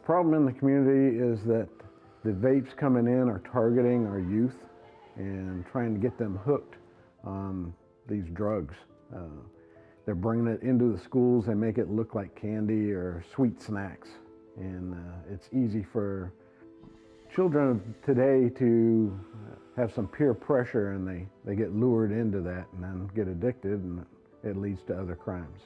problem in the community is that the vapes coming in are targeting our youth and trying to get them hooked on these drugs. They're bringing it into the schools and make it look like candy or sweet snacks. And it's easy for children of today to have some peer pressure, and they get lured into that and then get addicted, and it leads to other crimes.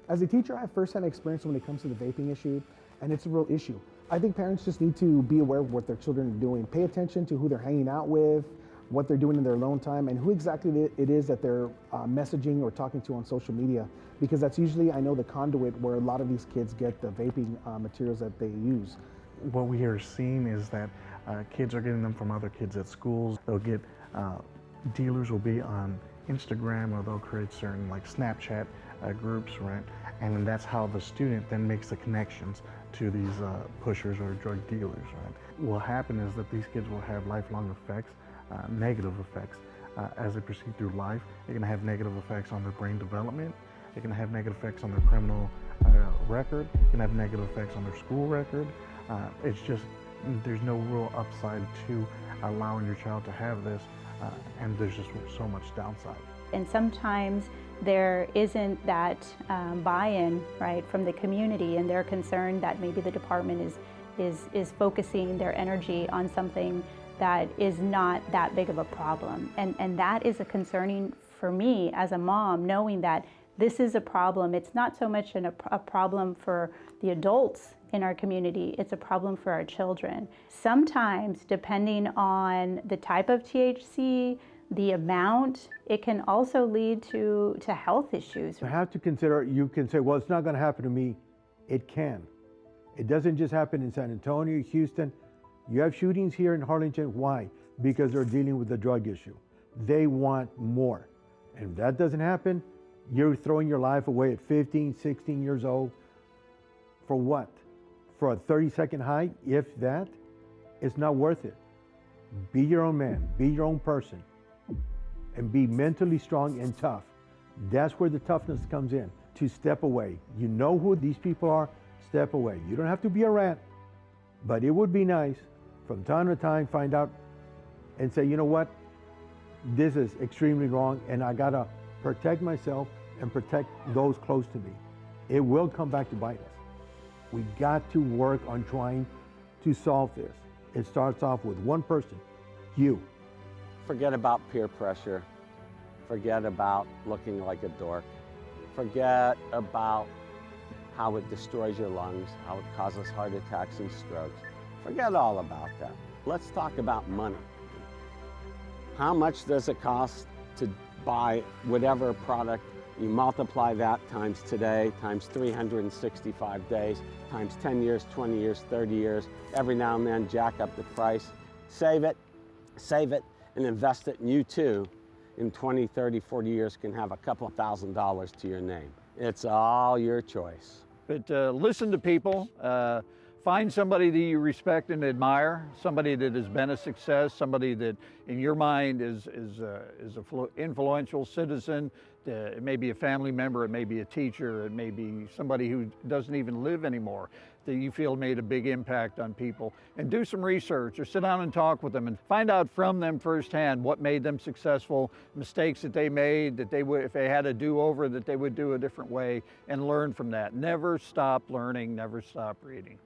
As a teacher, I have firsthand experience when it comes to the vaping issue, and it's a real issue. I think parents just need to be aware of what their children are doing. Pay attention to who they're hanging out with, what they're doing in their alone time, and who exactly it is that they're messaging or talking to on social media, because that's usually, I know, the conduit where a lot of these kids get the vaping materials that they use. What we are seeing is that kids are getting them from other kids at schools. They'll get, dealers will be on Instagram, or they'll create certain like Snapchat groups, right? And then that's how the student then makes the connections to these pushers or drug dealers, right? What will happen is that these kids will have lifelong effects, negative effects as they proceed through life. They're gonna have negative effects on their brain development. They're gonna have negative effects on their criminal record. They're gonna have negative effects on their school record. It's just, there's no real upside to allowing your child to have this, and there's just so much downside. And sometimes there isn't that buy-in, right, from the community, and they're concerned that maybe the department is focusing their energy on something that is not that big of a problem. And that is a concerning for me as a mom, knowing that this is a problem. It's not so much a problem for the adults in our community, it's a problem for our children. Sometimes, depending on the type of THC, the amount, it can also lead to health issues. You have to consider, you can say, well, it's not going to happen to me. It can. It doesn't just happen in San Antonio, Houston. You have shootings here in Harlingen. Why? Because they're dealing with the drug issue. They want more. And if that doesn't happen, you're throwing your life away at 15, 16 years old. For what? For a 30-second high, if that? It's not worth it. Be your own man, be your own person, and be mentally strong and tough. That's where the toughness comes in, to step away. You know who these people are, step away. You don't have to be a rat, but it would be nice from time to time find out and say, you know what, this is extremely wrong, and I gotta protect myself and protect those close to me. It will come back to bite us. We got to work on trying to solve this. It starts off with one person, you. Forget about peer pressure. Forget about looking like a dork. Forget about how it destroys your lungs, how it causes heart attacks and strokes. Forget all about that. Let's talk about money. How much does it cost to buy whatever product? You multiply that times today, times 365 days, times 10 years, 20 years, 30 years. Every now and then, jack up the price. Save it, and invest it. And you too, in 20, 30, 40 years, can have a couple $1,000s to your name. It's all your choice. But listen to people. Find somebody that you respect and admire, somebody that has been a success, somebody that in your mind is an influential citizen. It may be a family member, it may be a teacher, it may be somebody who doesn't even live anymore that you feel made a big impact on people. And do some research or sit down and talk with them and find out from them firsthand what made them successful, mistakes that they made, that they would, if they had a do-over, that they would do a different way, and learn from that. Never stop learning, never stop reading.